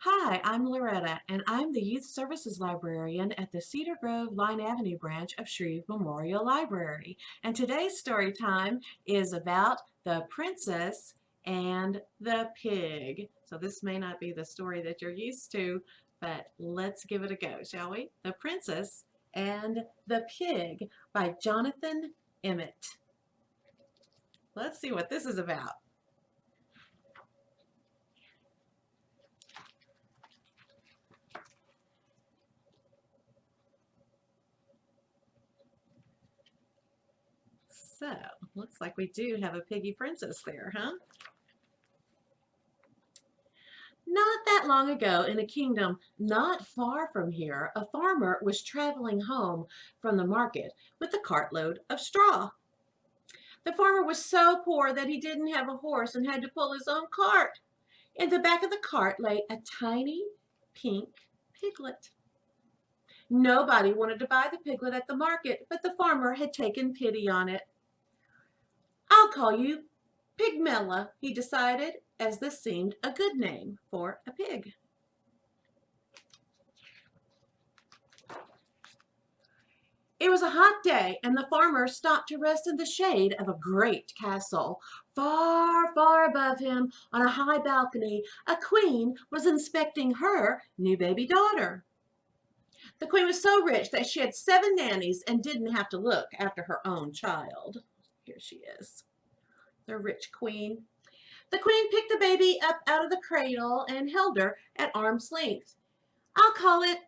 Hi, I'm Loretta, and I'm the Youth Services Librarian at the Cedar Grove Line Avenue branch of Shreve Memorial Library. And today's story time is about the princess and the pig. So this may not be the story that you're used to, but let's give it a go, shall we? The Princess and the Pig by Jonathan Emmett. Let's see what this is about. So, looks like we do have a piggy princess there, huh? Not that long ago, in a kingdom not far from here, a farmer was traveling home from the market with a cartload of straw. The farmer was so poor that he didn't have a horse and had to pull his own cart. In the back of the cart lay a tiny pink piglet. Nobody wanted to buy the piglet at the market, but the farmer had taken pity on it. I'll call you Pigmella, he decided, as this seemed a good name for a pig. It was a hot day, and the farmer stopped to rest in the shade of a great castle. Far, far above him, on a high balcony, a queen was inspecting her new baby daughter. The queen was so rich that she had 7 nannies and didn't have to look after her own child. Here she is, the rich queen. The queen picked the baby up out of the cradle and held her at arm's length. I'll call it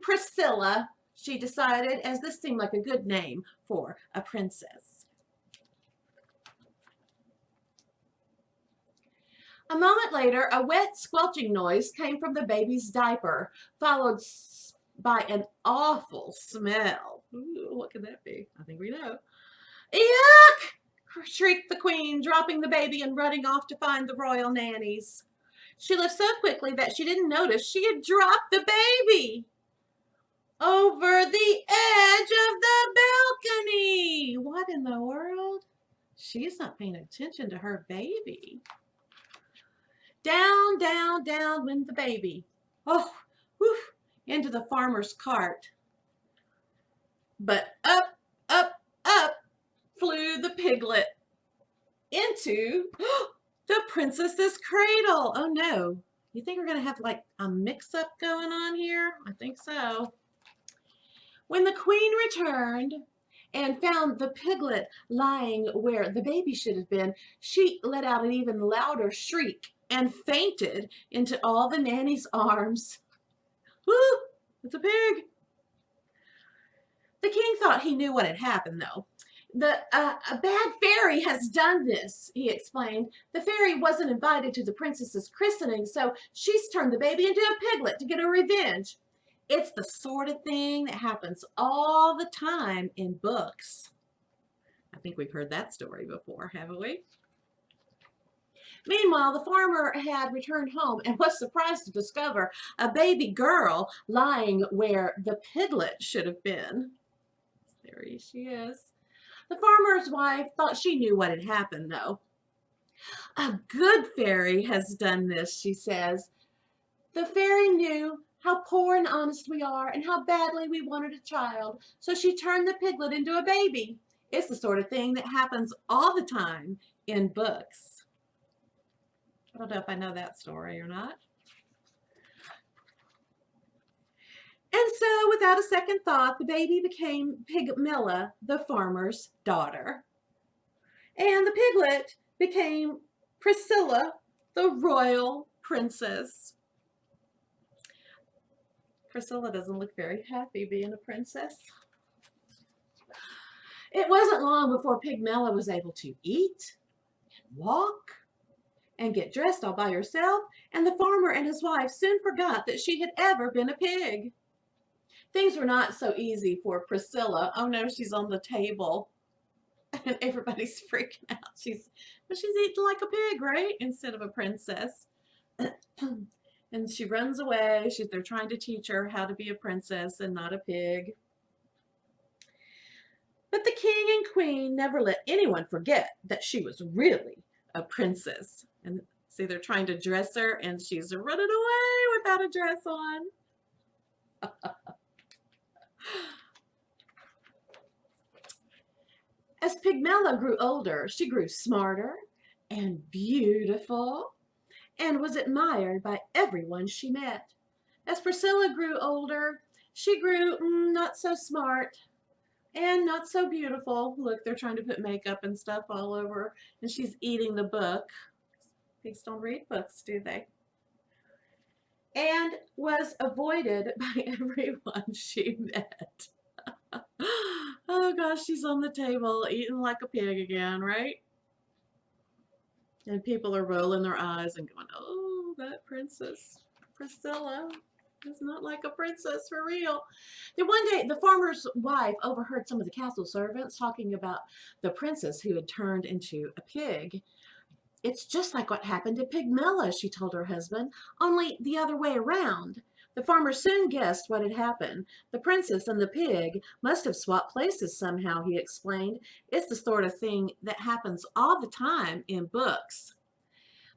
Priscilla, she decided, as this seemed like a good name for a princess. A moment later, a wet, squelching noise came from the baby's diaper, followed by an awful smell. Ooh, what could that be? I think we know. Yuck! Shrieked the queen, dropping the baby and running off to find the royal nannies. She left so quickly that she didn't notice she had dropped the baby over the edge of the balcony. What in the world? She's not paying attention to her baby. Down, down, down went the baby. Oh, whew, into the farmer's cart. But up, up, up flew the piglet into the princess's cradle. Oh no. You think we're going to have like a mix-up going on here? I think so. When the queen returned and found the piglet lying where the baby should have been, she let out an even louder shriek and fainted into all the nanny's arms. Woo! It's a pig. The king thought he knew what had happened, though. A bad fairy has done this, he explained. The fairy wasn't invited to the princess's christening, so she's turned the baby into a piglet to get her revenge. It's the sort of thing that happens all the time in books. I think we've heard that story before, haven't we? Meanwhile, the farmer had returned home and was surprised to discover a baby girl lying where the piglet should have been. There she is. The farmer's wife thought she knew what had happened, though. A good fairy has done this, she says. The fairy knew how poor and honest we are and how badly we wanted a child, so she turned the piglet into a baby. It's the sort of thing that happens all the time in books. I don't know if I know that story or not. And so, without a second thought, the baby became Pigmella, the farmer's daughter. And the piglet became Priscilla, the royal princess. Priscilla doesn't look very happy being a princess. It wasn't long before Pigmella was able to eat, and walk, and get dressed all by herself, and the farmer and his wife soon forgot that she had ever been a pig. Things were not so easy for Priscilla. Oh no, she's on the table. And everybody's freaking out. She's eating like a pig, right? Instead of a princess. And she runs away. They're trying to teach her how to be a princess and not a pig. But the king and queen never let anyone forget that she was really a princess. And See, they're trying to dress her, and she's running away without a dress on. As Pigmella grew older, she grew smarter and beautiful and was admired by everyone she met. As Priscilla grew older, she grew not so smart and not so beautiful. Look, they're trying to put makeup and stuff all over, and she's eating the book. Pigs don't read books, do they? And was avoided by everyone she met. Oh gosh, she's on the table eating like a pig again, right? And people are rolling their eyes and going, oh, that princess Priscilla is not like a princess for real. Then one day, the farmer's wife overheard some of the castle servants talking about the princess who had turned into a pig. It's just like what happened to Pigmella, she told her husband, only the other way around. The farmer soon guessed what had happened. The princess and the pig must have swapped places somehow, he explained. It's the sort of thing that happens all the time in books.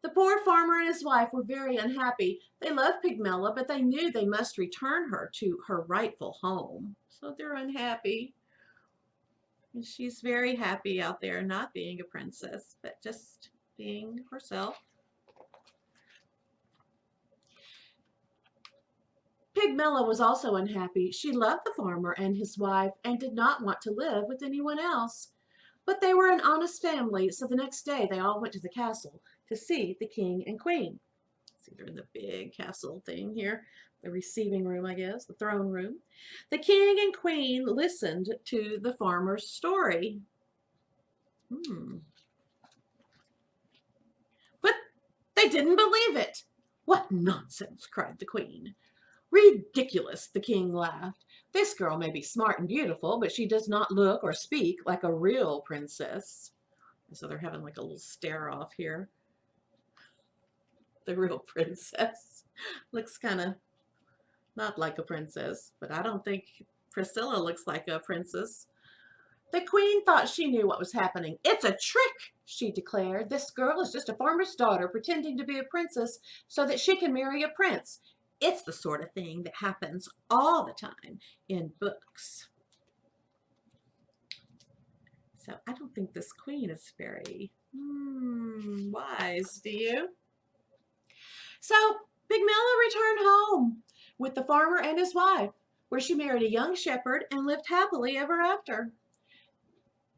The poor farmer and his wife were very unhappy. They loved Pigmella, but they knew they must return her to her rightful home. So they're unhappy. And she's very happy out there not being a princess, but just being herself. Pigmella was also unhappy. She loved the farmer and his wife and did not want to live with anyone else. But they were an honest family, so the next day they all went to the castle to see the king and queen. See, they're in the big castle thing here, the receiving room, I guess, the throne room. The king and queen listened to the farmer's story. But they didn't believe it. What nonsense, cried the queen. Ridiculous, the king laughed. This girl may be smart and beautiful, but she does not look or speak like a real princess. And so they're having like a little stare off here. The real princess looks kind of not like a princess, but I don't think Priscilla looks like a princess. The queen thought she knew what was happening. It's a trick, she declared. This girl is just a farmer's daughter pretending to be a princess so that she can marry a prince. It's the sort of thing that happens all the time in books. So I don't think this queen is very wise, do you? So Pigmella returned home with the farmer and his wife, where she married a young shepherd and lived happily ever after,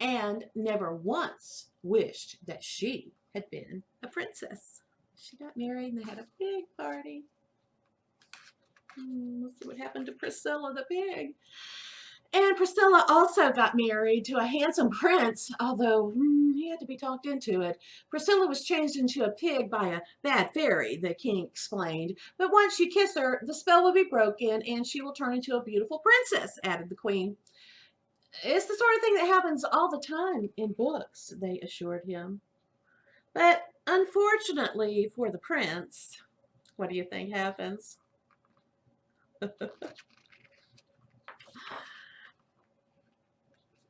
and never once wished that she had been a princess. She got married and they had a big party. Let's see what happened to Priscilla the pig. And Priscilla also got married to a handsome prince, although he had to be talked into it. Priscilla was changed into a pig by a bad fairy, the king explained. But once you kiss her, the spell will be broken and she will turn into a beautiful princess, added the queen. It's the sort of thing that happens all the time in books, they assured him. But unfortunately for the prince, what do you think happens?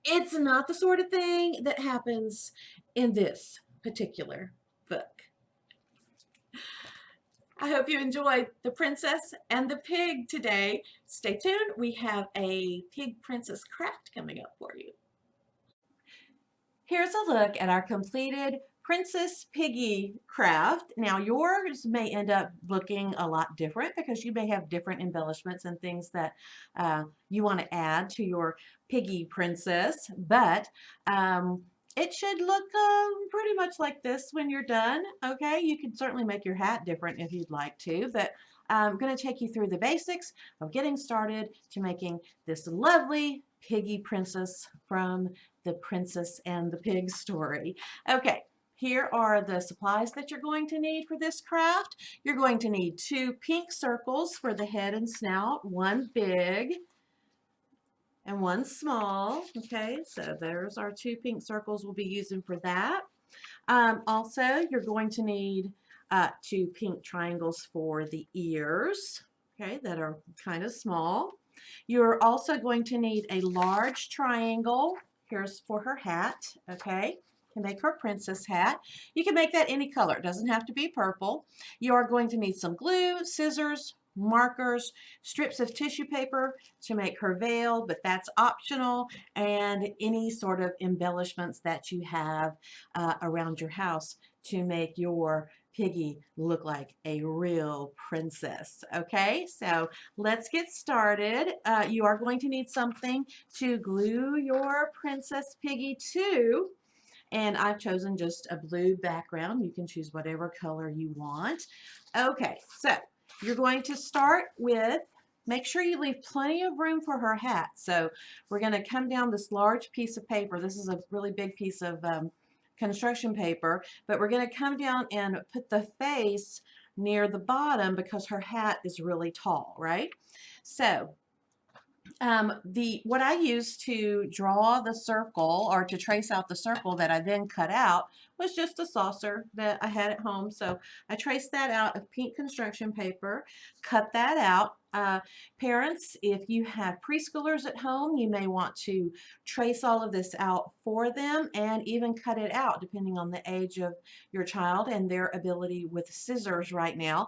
It's not the sort of thing that happens in this particular book. I hope you enjoyed The Princess and the Pig today. Stay tuned. We have a Pig Princess craft coming up for you. Here's a look at our completed Princess Piggy craft. Now yours may end up looking a lot different because you may have different embellishments and things that you want to add to your Piggy Princess, but it should look pretty much like this when you're done. Okay, you can certainly make your hat different if you'd like to, but I'm going to take you through the basics of getting started to making this lovely Piggy Princess from The Princess and the Pig story. Okay, here are the supplies that you're going to need for this craft. You're going to need 2 pink circles for the head and snout, 1 big and 1 small. Okay, so there's our 2 pink circles we'll be using for that. Also, you're going to need 2 pink triangles for the ears, okay, that are kind of small. You're also going to need a large triangle. Here's for her hat, okay? to make her princess hat. You can make that any color. It doesn't have to be purple. You are going to need some glue, scissors, markers, strips of tissue paper to make her veil, but that's optional, and any sort of embellishments that you have around your house to make your piggy look like a real princess. Okay, so let's get started. You are going to need something to glue your princess piggy to. And I've chosen just a blue background. You can choose whatever color you want. Okay, so you're going to start with, make sure you leave plenty of room for her hat. So we're going to come down this large piece of paper. This is a really big piece of construction paper, but we're going to come down and put the face near the bottom because her hat is really tall, right? So what I used to draw the circle or to trace out the circle that I then cut out was just a saucer that I had at home. So I traced that out of pink construction paper, cut that out. Parents, if you have preschoolers at home, you may want to trace all of this out for them and even cut it out depending on the age of your child and their ability with scissors right now.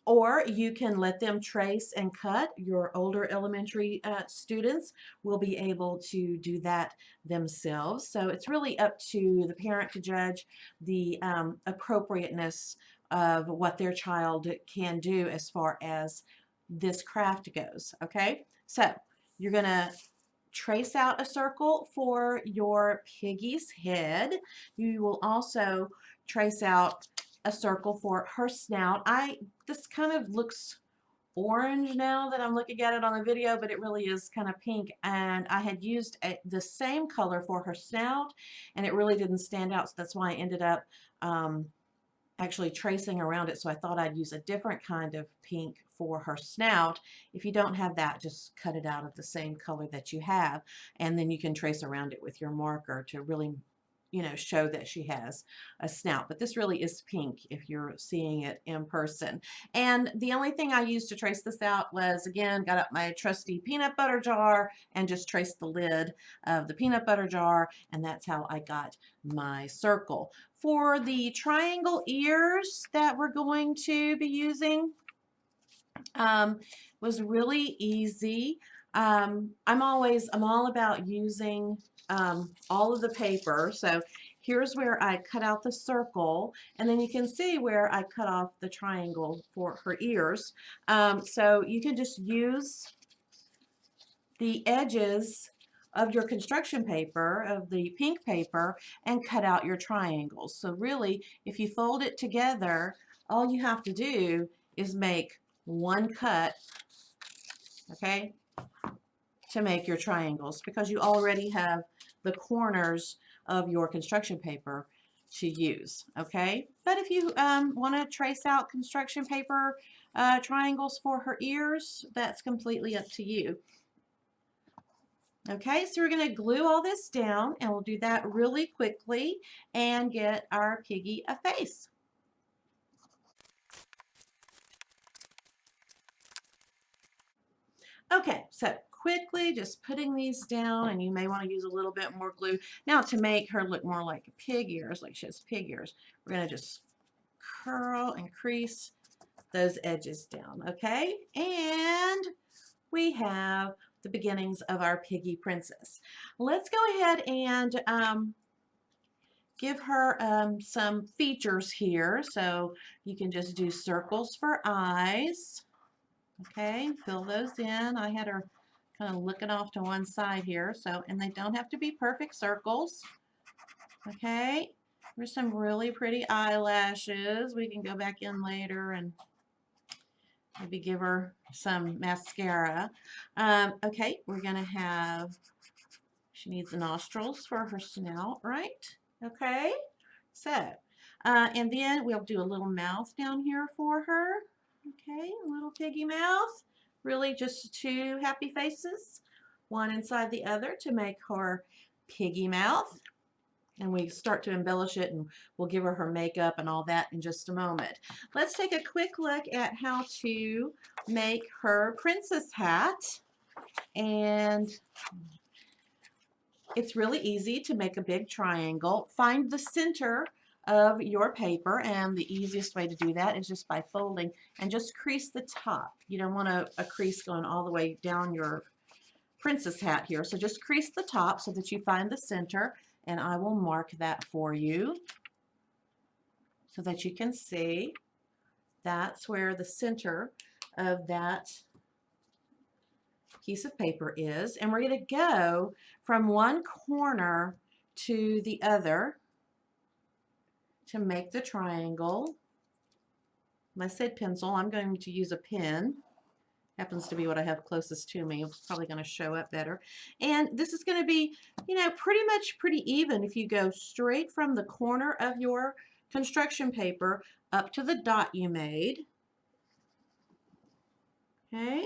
Or you can let them trace and cut. Your older elementary students will be able to do that themselves. So it's really up to the parent to judge the appropriateness of what their child can do as far as this craft goes. Okay, so you're going to trace out a circle for your piggy's head. You will also trace out a circle for her snout. This kind of looks orange now that I'm looking at it on the video, but it really is kind of pink, and I had used the same color for her snout and it really didn't stand out, so that's why I ended up actually tracing around it. So I thought I'd use a different kind of pink for her snout. If you don't have that, just cut it out of the same color that you have, and then you can trace around it with your marker to really, you know, show that she has a snout. But this really is pink if you're seeing it in person. And the only thing I used to trace this out was, again, got up my trusty peanut butter jar and just traced the lid of the peanut butter jar, and that's how I got my circle. For the triangle ears that we're going to be using, was really easy. I'm all about using all of the paper. So here's where I cut out the circle, and then you can see where I cut off the triangle for her ears. So you can just use the edges of your construction paper, of the pink paper, and cut out your triangles. So really, if you fold it together, all you have to do is make one cut, okay, to make your triangles, because you already have the corners of your construction paper to use, okay? But if you want to trace out construction paper triangles for her ears, that's completely up to you. Okay, so we're going to glue all this down, and we'll do that really quickly and get our piggy a face. Okay, so quickly just putting these down, and you may want to use a little bit more glue. Now to make her look more like a pig ears, like she has pig ears, we're going to just curl and crease those edges down, okay? And we have the beginnings of our piggy princess. Let's go ahead and give her some features here. So you can just do circles for eyes. Okay, fill those in. I had her kind of looking off to one side here. So, and they don't have to be perfect circles. Okay, there's some really pretty eyelashes. We can go back in later and maybe give her some mascara. Okay, we're gonna have, she needs the nostrils for her snout, right? Okay, so, and then we'll do a little mouth down here for her. Okay, a little piggy mouth. Really just two happy faces, one inside the other to make her piggy mouth. And we start to embellish it, and we'll give her her makeup and all that in just a moment. Let's take a quick look at how to make her princess hat. And It's really easy to make a big triangle. Find the center of your paper, and the easiest way to do that is just by folding and just crease the top. You don't want a crease going all the way down your princess hat here, so just crease the top so that you find the center, and I will mark that for you so that you can see that's where the center of that piece of paper is, and we're going to go from one corner to the other to make the triangle. I said pencil, I'm going to use a pen. Happens to be what I have closest to me. It's probably going to show up better. And this is going to be, you know, pretty even if you go straight from the corner of your construction paper up to the dot you made. Okay?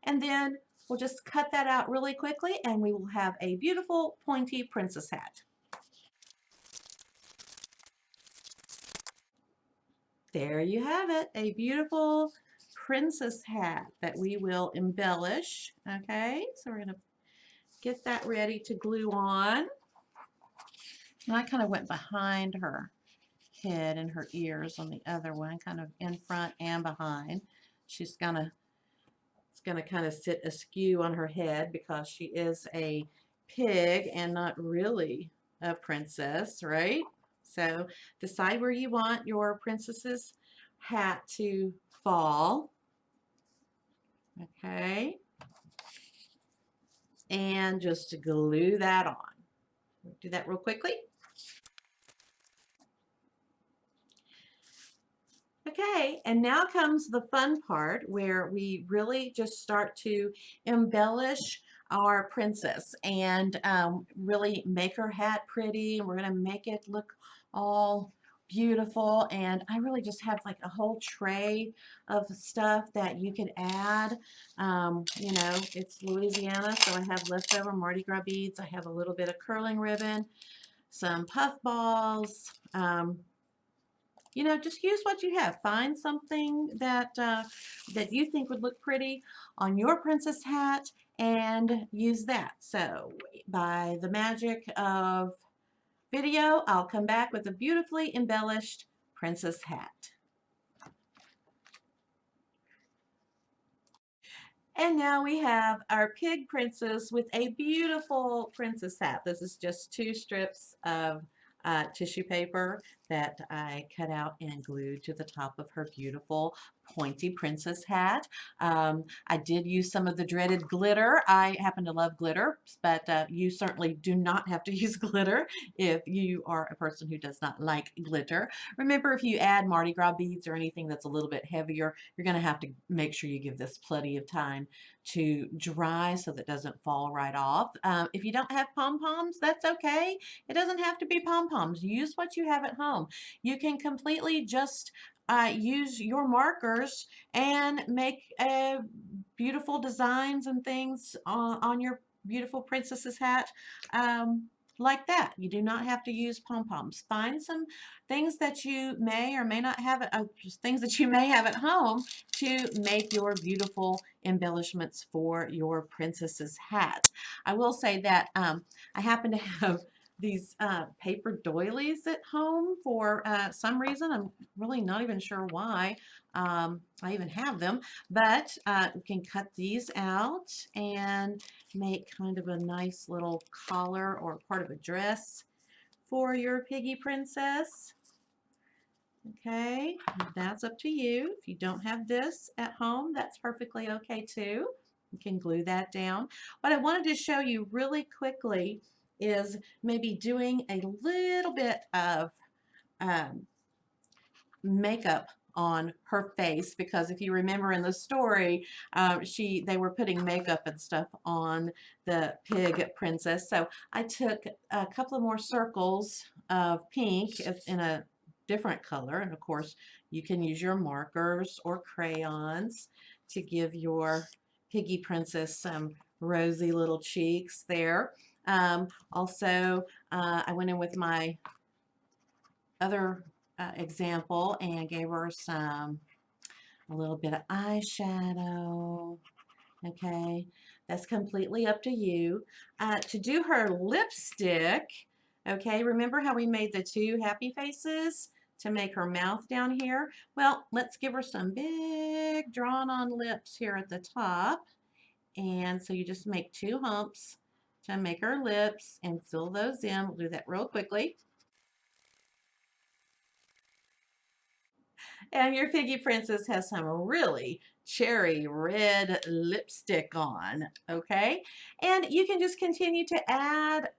And then we'll just cut that out really quickly and we will have a beautiful pointy princess hat. There you have it, a beautiful princess hat that we will embellish. Okay, so we're going to get that ready to glue on. And I kind of went behind her head and her ears on the other one, kind of in front and behind. She's gonna, it's gonna kind of sit askew on her head because she is a pig and not really a princess, right? So decide where you want your princess's hat to fall. Okay. And just glue that on. Do that real quickly. Okay, and now comes the fun part where we really just start to embellish our princess and really make her hat pretty. We're going to make it look all beautiful, and I really just have like a whole tray of stuff that you can add. You know, it's Louisiana, so I have leftover Mardi Gras beads. I have a little bit of curling ribbon, some puff balls. You know, just use what you have. Find something that that you think would look pretty on your princess hat and use that. So by the magic of video, I'll come back with a beautifully embellished princess hat. And now we have our pig princess with a beautiful princess hat. This is just 2 strips of tissue paper that I cut out and glued to the top of her beautiful pointy princess hat. I did use some of the dreaded glitter. I happen to love glitter, but you certainly do not have to use glitter if you are a person who does not like glitter. Remember, if you add Mardi Gras beads or anything that's a little bit heavier, you're going to have to make sure you give this plenty of time to dry so that it doesn't fall right off. If you don't have pom-poms, that's okay. It doesn't have to be pom-poms. Use what you have at home. You can completely just use your markers and make beautiful designs and things on your beautiful princess's hat. Like that. You do not have to use pom-poms. Find some things that you may or may not have, things that you may have at home to make your beautiful embellishments for your princess's hat. I will say that I happen to have these paper doilies at home for some reason. I'm really not even sure why I even have them, but we can cut these out and make kind of a nice little collar or part of a dress for your piggy princess. Okay, that's up to you. If you don't have this at home, that's perfectly okay too. You can glue that down. What I wanted to show you really quickly is maybe doing a little bit of makeup on her face, because if you remember in the story, they were putting makeup and stuff on the pig princess. So I took a couple of more circles of pink in a different color, and of course you can use your markers or crayons to give your piggy princess some rosy little cheeks there. Also, I went in with my other example and gave her a little bit of eyeshadow. Okay, That's completely up to you. To do her lipstick, okay, remember how we made the two happy faces to make her mouth down here? Well, let's give her some big drawn on lips here at the top. And so you just make two humps to make her lips and fill those in. We'll do that real quickly. And your Piggy Princess has some really cherry red lipstick on, okay? And you can just continue to add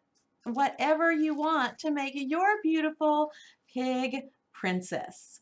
whatever you want to make your beautiful pig princess.